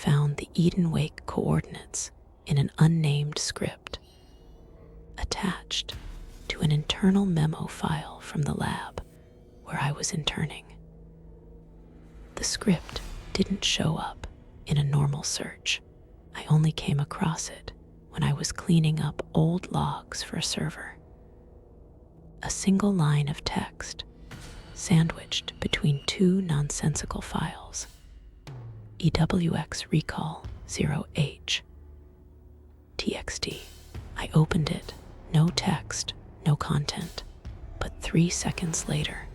found the Eden Wake coordinates in an unnamed script attached to an internal memo file from the lab where I was interning. The script didn't show up in a normal search. I only came across it when I was cleaning up old logs for a server. A single line of text sandwiched between two nonsensical files. EWX recall 0H. TXT. I opened it. No text, no content. But 3 seconds later,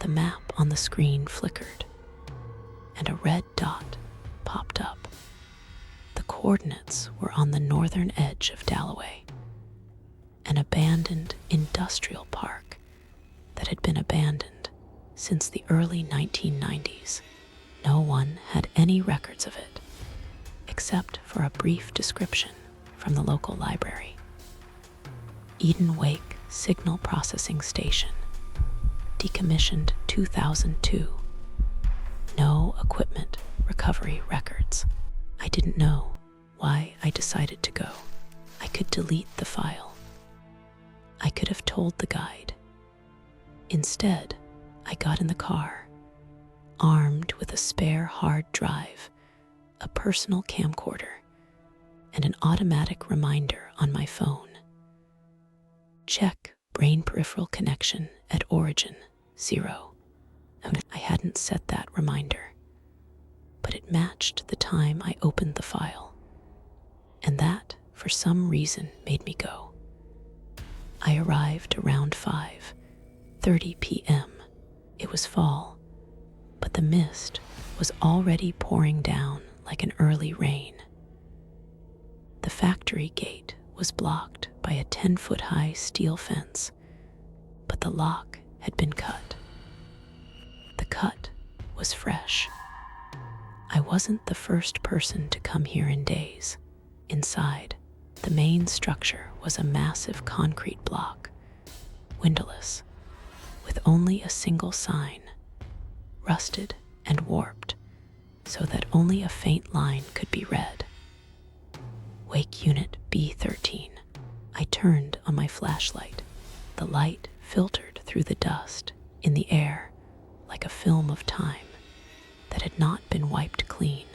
the map on the screen flickered, and a red dot popped up. The coordinates were on the northern edge of Dalloway, an abandoned industrial park that had been abandoned since the early 1990s. No one had any records of it, except for a brief description from the local library. Eden Wake Signal Processing Station, decommissioned 2002. No equipment recovery records. I didn't know why I decided to go. I could delete the file. I could have told the guide. Instead, I got in the car, armed with a spare hard drive, a personal camcorder, and an automatic reminder on my phone. Check brain peripheral connection at origin 0. I hadn't set that reminder, but it matched the time I opened the file, and that, for some reason, made me go. I arrived around 5:30 p.m. It was fall, but the mist was already pouring down like an early rain. The factory gate was blocked by a 10-foot-high steel fence, but the lock had been cut. The cut was fresh. I wasn't the first person to come here in days. Inside, the main structure was a massive concrete block, windowless, with only a single sign, rusted and warped, so that only a faint line could be read. Wake Unit B13. I turned on my flashlight. The light filtered through the dust in the air like a film of time that had not been wiped clean.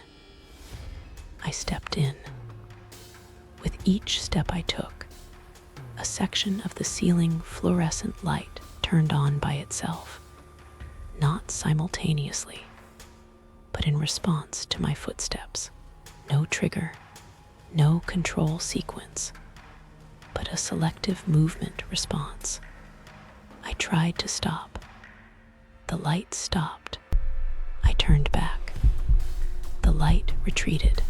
I stepped in. With each step I took, a section of the ceiling fluorescent light turned on by itself, not simultaneously, but in response to my footsteps. No trigger, no control sequence, but a selective movement response. I tried to stop. The light stopped. I turned back. The light retreated.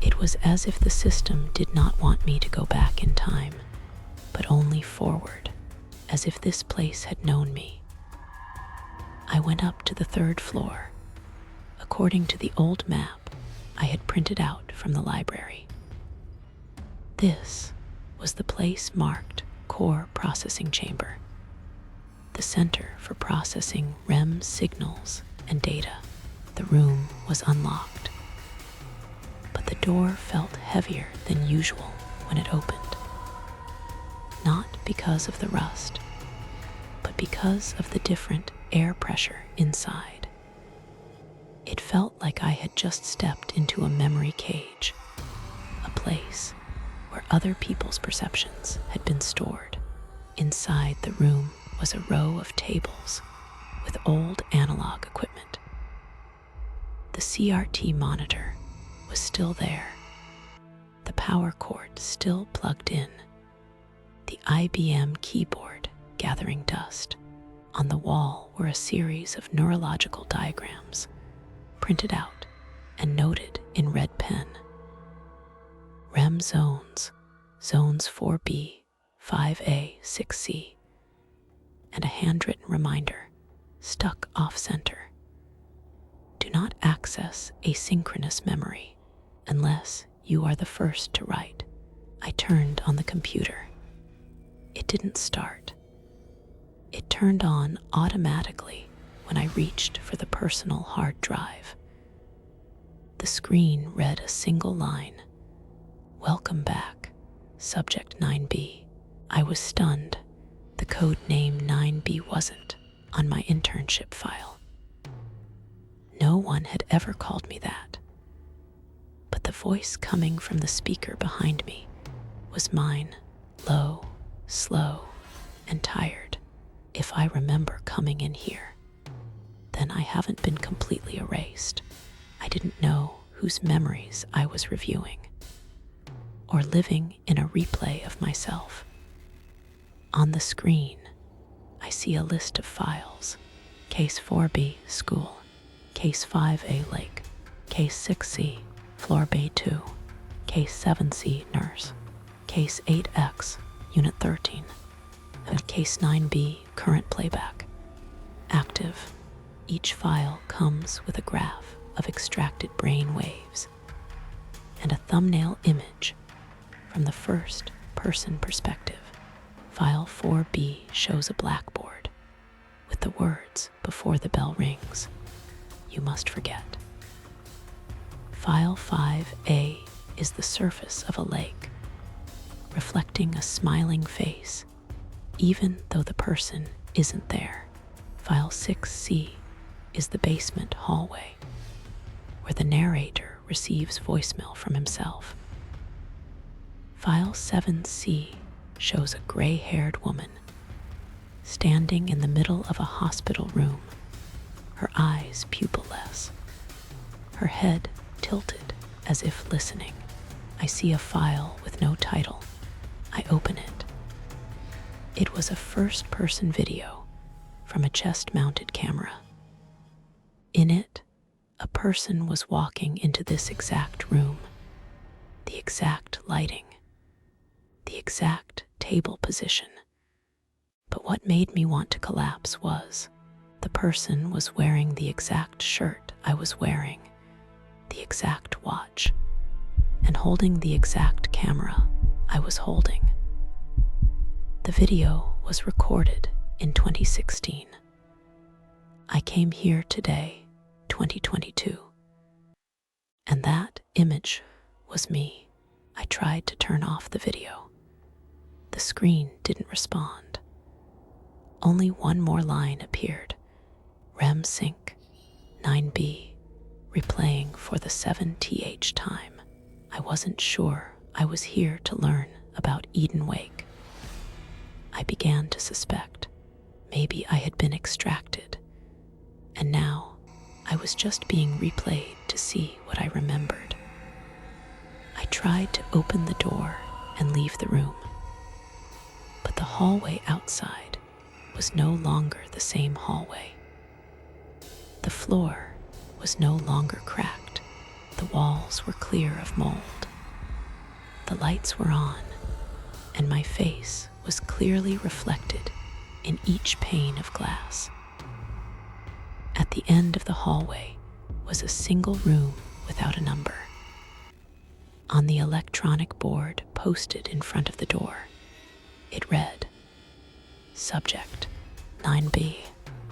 It was as if the system did not want me to go back in time, but only forward, as if this place had known me. I went up to the 3rd floor, according to the old map I had printed out from the library. This was the place marked Core Processing Chamber, the center for processing REM signals and data. The room was unlocked, but the door felt heavier than usual when it opened. Not because of the rust, but because of the different air pressure inside. It felt like I had just stepped into a memory cage, a place where other people's perceptions had been stored. Inside the room was a row of tables with old analog equipment. The CRT monitor was still there, the power cord still plugged in, the IBM keyboard gathering dust. On the wall were a series of neurological diagrams, printed out and noted in red pen. REM zones, zones 4B, 5A, 6C, and a handwritten reminder stuck off-center. Do not access asynchronous memory unless you are the first to write. I turned on the computer. It didn't start. It turned on automatically when I reached for the personal hard drive. The The screen read a single line: "Welcome back, Subject 9B." I was stunned. The code name 9B wasn't on my internship file. No one had ever called me that. But the voice coming from the speaker behind me was mine, low, slow, and tired. If I remember coming in here, then I haven't been completely erased. I didn't know whose memories I was reviewing, or living in a replay of myself. On the screen, I see a list of files: Case 4B, School; Case 5A, Lake; Case 6C, Floor Bay 2; Case 7C, Nurse; Case 8X, Unit 13; and Case 9B, Current Playback. Active. Each file comes with a graph of extracted brain waves and a thumbnail image from the first-person perspective. File 4B shows a blackboard with the words before the bell rings: "You must forget." File 5A is the surface of a lake, reflecting a smiling face, even though the person isn't there. File 6C is the basement hallway, where the narrator receives voicemail from himself. File 7C shows a gray-haired woman standing in the middle of a hospital room, her eyes pupilless, her head tilted as if listening. I see a file with no title. I open it. It was a first-person video from a chest-mounted camera. In it, a person was walking into this exact room, the exact lighting, the exact table position. But what made me want to collapse was the person was wearing the exact shirt I was wearing, the exact watch, and holding the exact camera I was holding. The video was recorded in 2016. I came here today, 2022, and that image was me. I tried to turn off the video. The screen didn't respond. Only one more line appeared: REM sync 9B, replaying for the 7th time. I wasn't sure I was here to learn about Eden Wake. I began to suspect maybe I had been extracted, and now I was just being replayed to see what I remembered. I tried to open the door and leave the room, but the hallway outside was no longer the same hallway. The floor was no longer cracked. The walls were clear of mold. The lights were on, and my face was clearly reflected in each pane of glass. At the end of the hallway was a single room without a number. On the electronic board posted in front of the door, it read, Subject 9B,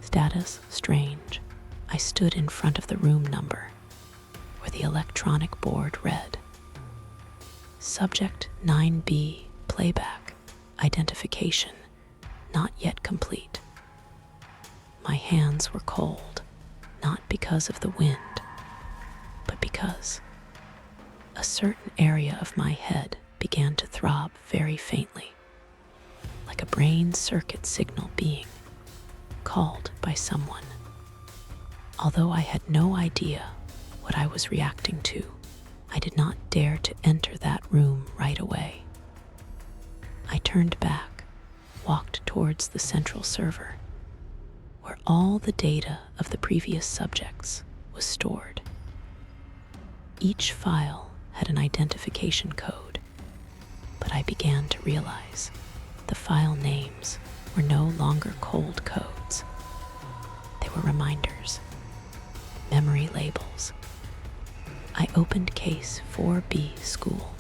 status strange. I stood in front of the room number, where the electronic board read, Subject 9B, playback, identification, not yet complete. My hands were cold, not because of the wind, but because a certain area of my head began to throb very faintly, like a brain circuit signal being called by someone. Although I had no idea what I was reacting to, I did not dare to enter that room right away. I turned back, walked towards the central server, where all the data of the previous subjects was stored. Each file had an identification code, but I began to realize the file names were no longer cold codes. They were reminders, memory labels. I opened case 4B School,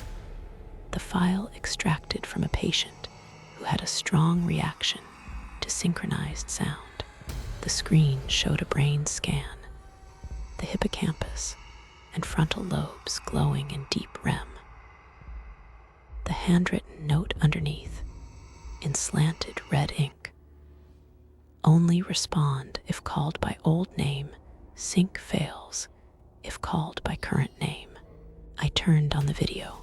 the file extracted from a patient who had a strong reaction to synchronized sound. The screen showed a brain scan, the hippocampus, and frontal lobes glowing in deep REM. The handwritten note underneath, in slanted red ink: only respond if called by old name, sync fails if called by current name. I turned on the video.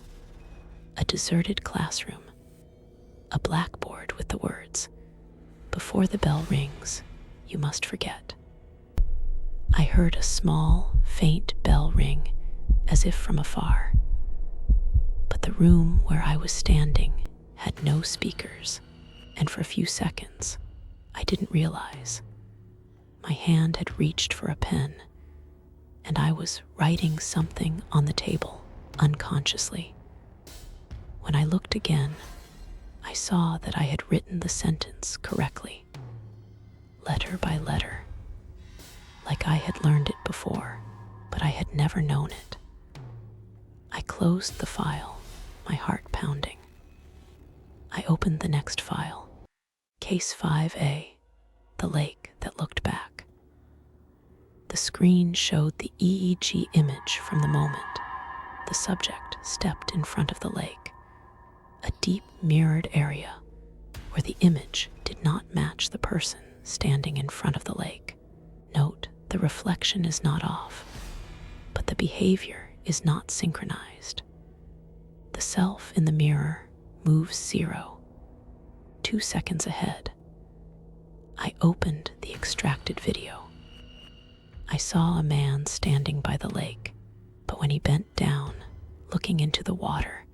A deserted classroom. A blackboard with the words, "Before the bell rings, you must forget." I heard a small, faint bell ring, as if from afar. But the room where I was standing had no speakers, and for a few seconds, I didn't realize. My hand had reached for a pen, and I was writing something on the table, unconsciously. When I looked again, I saw that I had written the sentence correctly, letter by letter, like I had learned it before, but I had never known it. I closed the file, my heart pounding. I opened the next file, Case 5A, the lake that looked back. The screen showed the EEG image from the moment the subject stepped in front of the lake, a deep mirrored area where the image did not match the person standing in front of the lake. Note, the reflection is not off, but the behavior is not synchronized. The self in the mirror moves 0, 2 seconds ahead. I opened the extracted video. I saw a man standing by the lake, but when he bent down, looking into the water,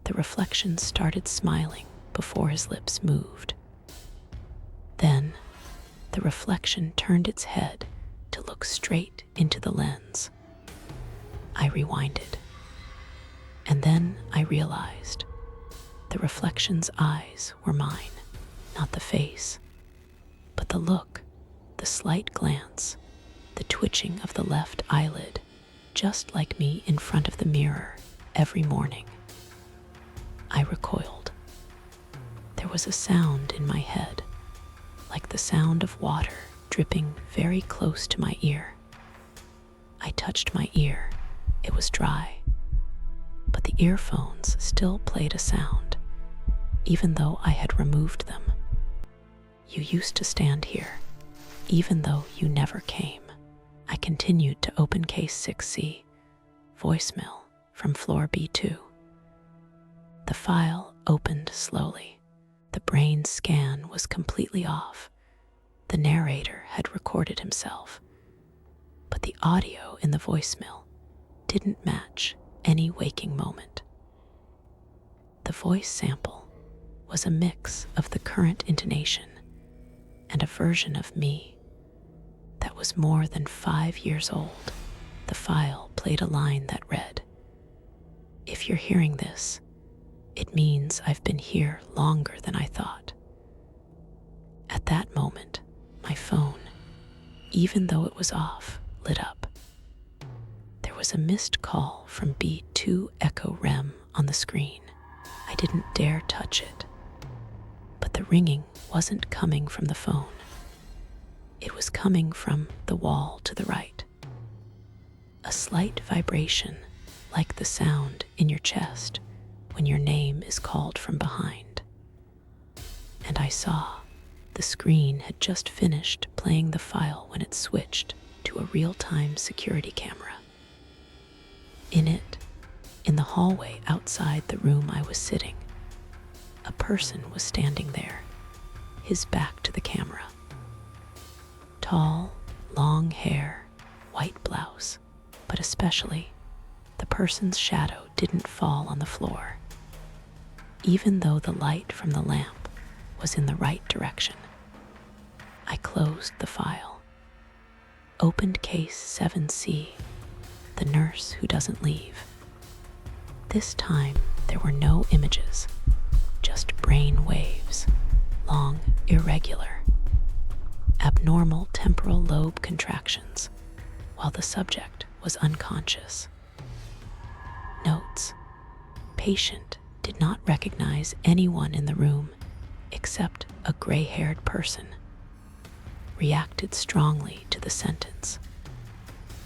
the reflection started smiling before his lips moved. Then, the reflection turned its head to look straight into the lens. I rewinded. And then I realized the reflection's eyes were mine, not the face, but the look, the slight glance, the twitching of the left eyelid, just like me in front of the mirror every morning. I recoiled. There was a sound in my head, like the sound of water dripping very close to my ear. I touched my ear. It was dry, but the earphones still played a sound, even though I had removed them. You used to stand here, even though you never came. I continued to open Case 6C, voicemail from floor B2. The file opened slowly. The brain scan was completely off. The narrator had recorded himself, but the audio in the voicemail didn't match any waking moment. The voice sample was a mix of the current intonation and a version of me that was more than 5 years old. The file played a line that read, "If you're hearing this, it means I've been here longer than I thought." At that moment, my phone, even though it was off, lit up. There was a missed call from B2 Echo REM on the screen. I didn't dare touch it, but the ringing wasn't coming from the phone. It was coming from the wall to the right. A slight vibration, like the sound in your chest when your name is called from behind. And I saw the screen had just finished playing the file when it switched to a real-time security camera. In it, in the hallway outside the room I was sitting, a person was standing there, his back to the camera. Tall, long hair, white blouse, but especially the person's shadow didn't fall on the floor, even though the light from the lamp was in the right direction. I closed the file, opened Case 7C, the nurse who doesn't leave. This time, there were no images, just brain waves, long, irregular, abnormal temporal lobe contractions, while the subject was unconscious. Notes: patient did not recognize anyone in the room except a gray-haired person. Reacted strongly to the sentence.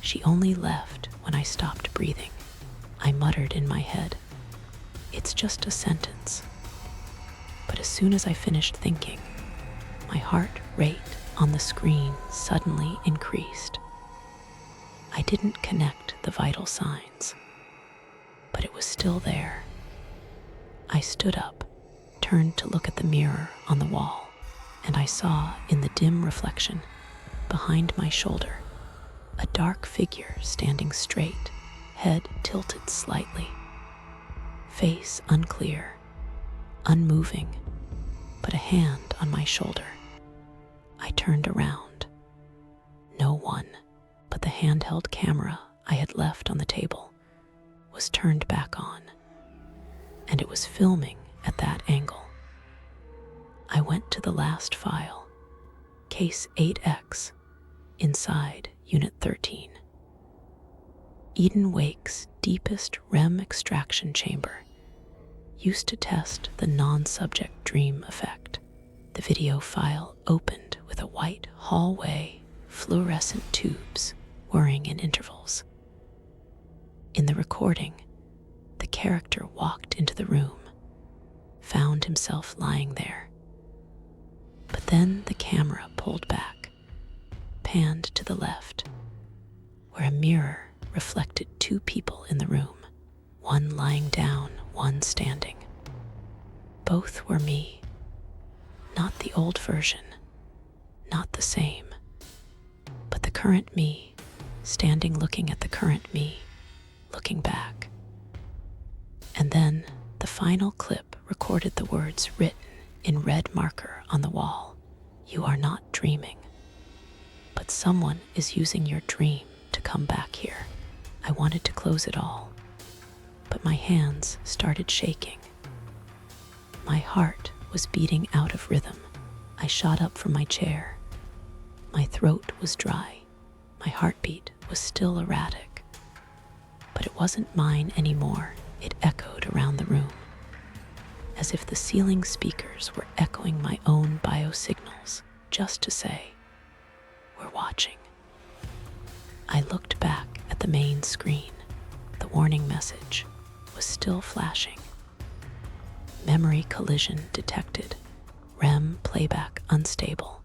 She only left when when I stopped breathing. I muttered in my head, "It's just a sentence." But as soon as I finished thinking, my heart rate on the screen suddenly increased. I didn't connect the vital signs, but it was still there. I stood up, turned to look at the mirror on the wall, and I saw in the dim reflection, behind my shoulder, a dark figure standing straight, head tilted slightly, face unclear, unmoving, but a hand on my shoulder. I turned around. No one, but the handheld camera I had left on the table was turned back on, and it was filming at that angle. I went to the last file, case 8X, inside Unit 13. Eden Wake's deepest REM extraction chamber used to test the non-subject dream effect. The video file opened with a white hallway, fluorescent tubes whirring in intervals. In the recording, the character walked into the room, found himself lying there. But then the camera pulled back, panned to the left, where a mirror reflected two people in the room, one lying down, one standing. Both were me. Not the old version, not the same, but the current me, standing looking at the current me, looking back. And then the final clip recorded the words written in red marker on the wall. "You are not dreaming, but someone is using your dream to come back here." I wanted to close it all, but my hands started shaking. My heart was beating out of rhythm. I shot up from my chair. My throat was dry. My heartbeat was still erratic. But it wasn't mine anymore. It echoed around the room, as if the ceiling speakers were echoing my own biosignals, just to say, "We're watching." I looked back at the main screen. The warning message was still flashing. Memory collision detected. REM playback unstable.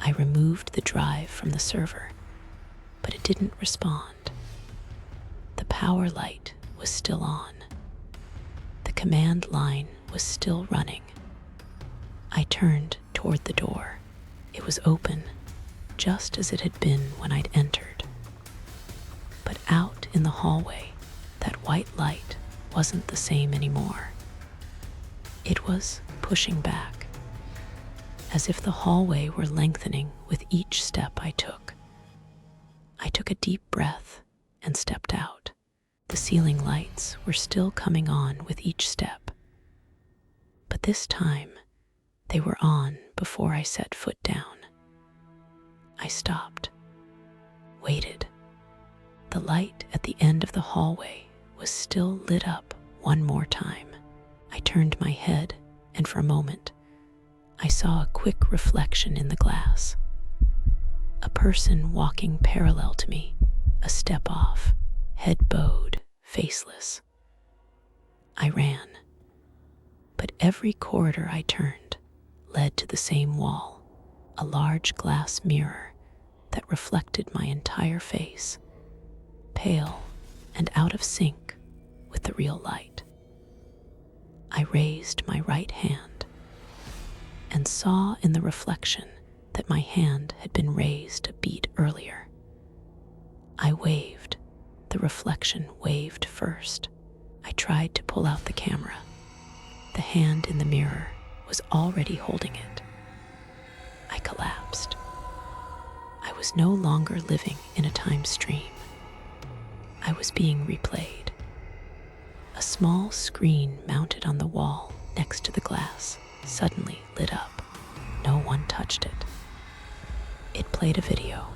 I removed the drive from the server, but it didn't respond. The power light was still on. The command line was still running. I turned toward the door. It was open, just as it had been when I'd entered. But out in the hallway, that white light wasn't the same anymore. It was pushing back, as if the hallway were lengthening with each step I took. I took a deep breath and stepped out. The ceiling lights were still coming on with each step, but this time they were on before I set foot down. I stopped, waited. The light at the end of the hallway was still lit up one more time. I turned my head, and for a moment, I saw a quick reflection in the glass. A person walking parallel to me, a step off, head bowed, faceless. I ran, but every corridor I turned led to the same wall, a large glass mirror that reflected my entire face, pale and out of sync with the real light. I raised my right hand and saw in the reflection that my hand had been raised a beat earlier. I waved. The reflection waved first. I tried to pull out the camera. The hand in the mirror was already holding it. I collapsed. I was no longer living in a time stream. I was being replayed. A small screen mounted on the wall next to the glass suddenly lit up. No one touched it. It played a video.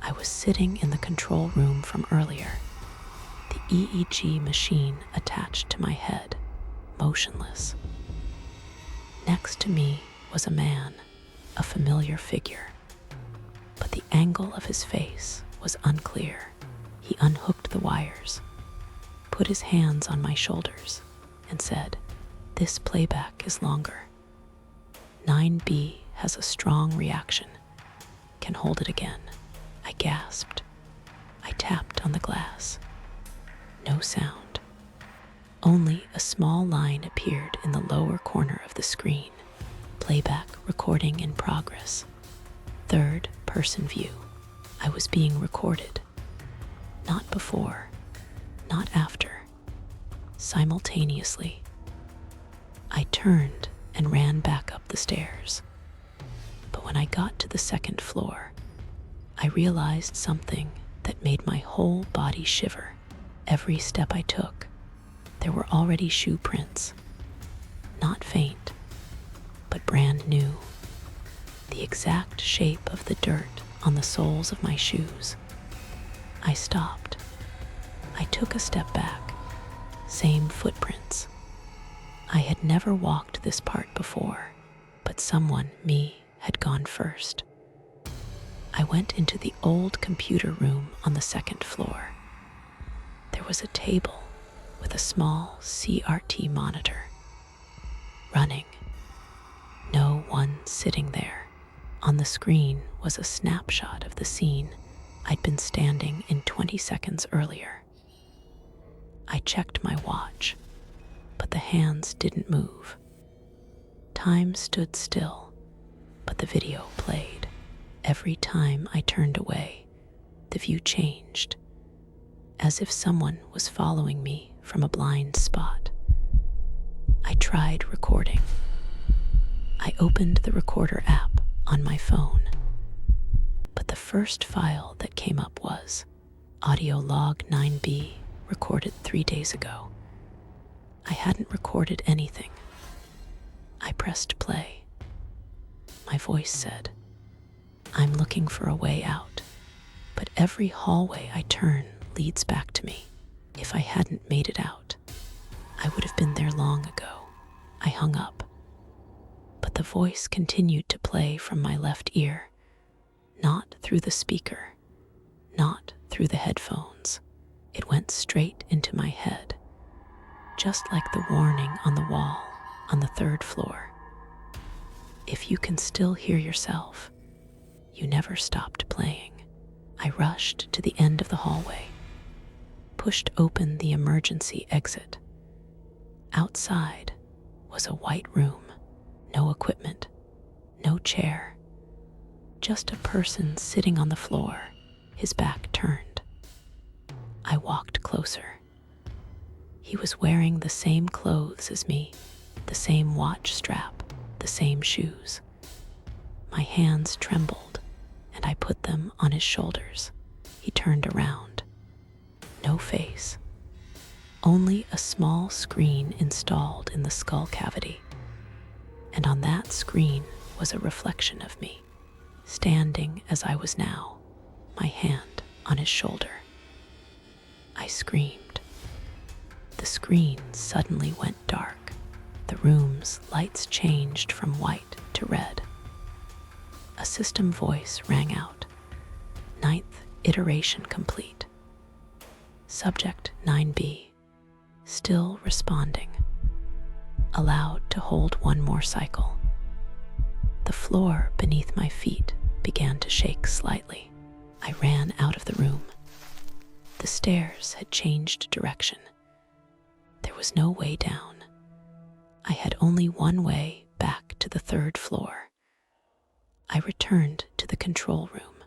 I was sitting in the control room from earlier, the EEG machine attached to my head, motionless. Next to me was a man, a familiar figure, but the angle of his face was unclear. He unhooked the wires, put his hands on my shoulders, and said, "This playback is longer. 9B has a strong reaction. Can hold it again." I gasped. I tapped on the glass. No sound. Only a small line appeared in the lower corner of the screen. Playback recording in progress. Third person view. I was being recorded. Not before, not after. Simultaneously. I turned and ran back up the stairs. But when I got to the second floor, I realized something that made my whole body shiver. Every step I took, there were already shoe prints. Not faint, but brand new. The exact shape of the dirt on the soles of my shoes. I stopped. I took a step back. Same footprints. I had never walked this part before, but someone, me, had gone first. I went into the old computer room on the second floor. There was a table with a small CRT monitor. Running. No one sitting there. On the screen was a snapshot of the scene I'd been standing in 20 seconds earlier. I checked my watch, but the hands didn't move. Time stood still, but the video played. Every time I turned away, the view changed, as if someone was following me from a blind spot. I tried recording. I opened the recorder app on my phone, but the first file that came up was audio log 9B, recorded 3 days ago. I hadn't recorded anything. I pressed play. My voice said, "I'm looking for a way out, but every hallway I turn leads back to me. If I hadn't made it out, I would have been there long ago." I hung up, but the voice continued to play from my left ear, not through the speaker, not through the headphones. It went straight into my head, just like the warning on the wall on the third floor. If you can still hear yourself, you never stopped playing. I rushed to the end of the hallway, pushed open the emergency exit. Outside was a white room, no equipment, no chair, just a person sitting on the floor, his back turned. I walked closer. He was wearing the same clothes as me, the same watch strap, the same shoes. My hands trembled, and I put them on his shoulders. He turned around. No face. Only a small screen installed in the skull cavity. And on that screen was a reflection of me, standing as I was now, my hand on his shoulder. I screamed. The screen suddenly went dark. The room's lights changed from white to red. A system voice rang out. 9th iteration complete. Subject 9B, still responding. Allowed to hold one more cycle. The floor beneath my feet began to shake slightly. I ran out of the room. The stairs had changed direction. There was no way down. I had only one way back to the third floor. I returned to the control room,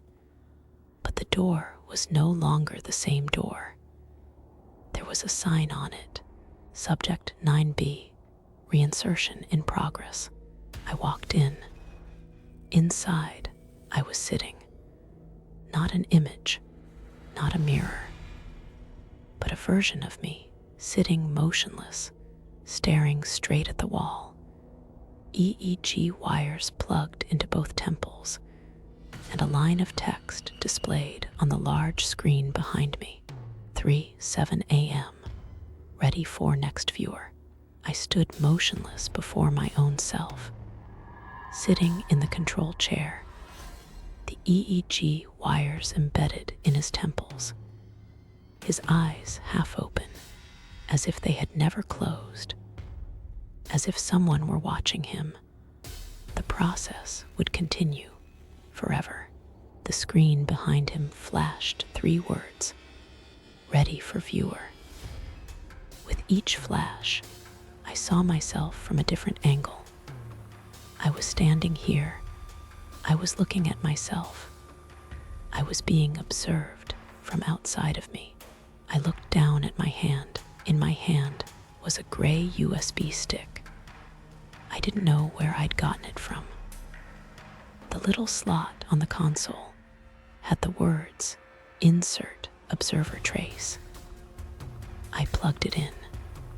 but the door was no longer the same door. There was a sign on it, Subject 9B, reinsertion in progress. I walked in. Inside, I was sitting. Not an image, not a mirror, but a version of me, sitting motionless, staring straight at the wall. EEG wires plugged into both temples, and a line of text displayed on the large screen behind me. 3:07 a.m. Ready for next viewer. I stood motionless before my own self, sitting in the control chair, the EEG wires embedded in his temples. his eyes half open, as if they had never closed, as if someone were watching him. The process would continue forever. The screen behind him flashed 3 words: ready for viewer. With each flash, I saw myself from a different angle. I was standing here. I was looking at myself. I was being observed from outside of me. I looked down at my hand. In my hand was a gray USB stick. I didn't know where I'd gotten it from. The little slot on the console had the words, "Insert observer trace." I plugged it in.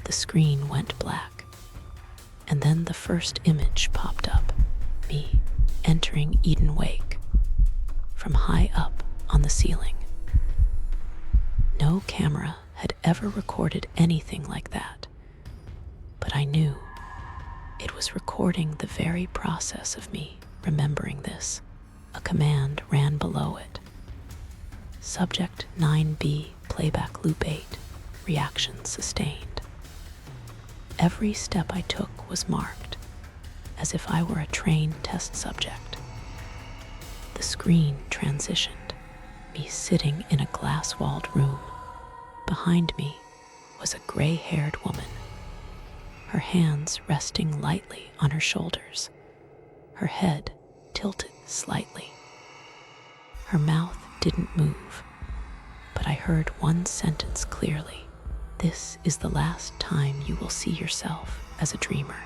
The screen went black. And then the first image popped up, me entering Eden Wake from high up on the ceiling. No camera had ever recorded anything like that, but I knew it was recording the very process of me remembering this. A command ran below it. Subject 9B, playback loop 8, reaction sustained. Every step I took was marked, as if I were a trained test subject. The screen transitioned, me sitting in a glass-walled room. Behind me was a gray-haired woman, her hands resting lightly on her shoulders, her head tilted slightly. Her mouth didn't move, but I heard one sentence clearly: "This is the last time you will see yourself as a dreamer."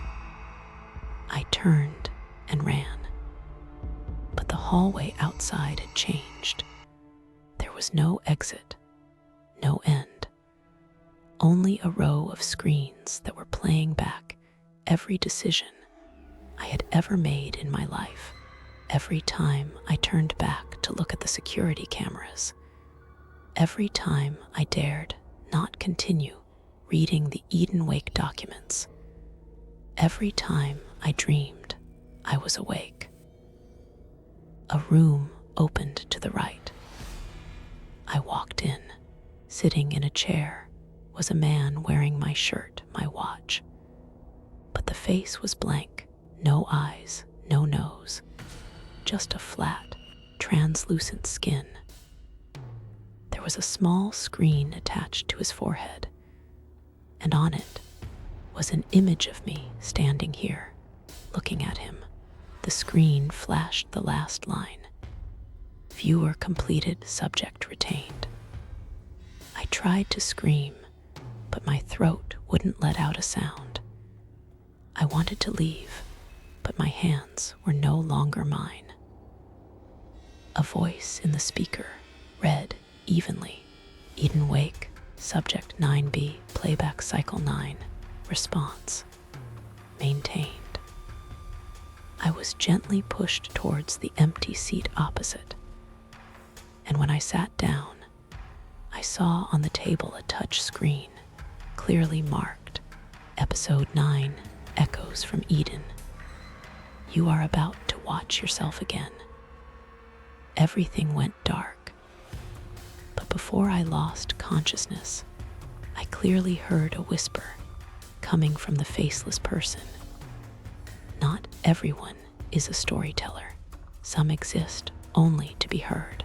I turned and ran, but the hallway outside had changed. There was no exit, no end, only a row of screens that were playing back every decision I had ever made in my life. Every time I turned back to look at the security cameras, every time I dared not continue reading the Eden Wake documents, every time I dreamed I was awake. A room opened to the right. I walked in. Sitting in a chair was a man wearing my shirt, my watch. But the face was blank, no eyes, no nose, just a flat, translucent skin. There was a small screen attached to his forehead, and on it was an image of me standing here, looking at him. The screen flashed the last line: "Viewer completed, subject retained." I tried to scream, but my throat wouldn't let out a sound. I wanted to leave, but my hands were no longer mine. A voice in the speaker read evenly: "Eden Wake, subject 9B, playback cycle 9, response maintained." I was gently pushed towards the empty seat opposite, and when I sat down, I saw on the table a touch screen, clearly marked, Episode 9, Echoes from Eden. You are about to watch yourself again. Everything went dark, but before I lost consciousness, I clearly heard a whisper coming from the faceless person. Not everyone is a storyteller. Some exist only to be heard.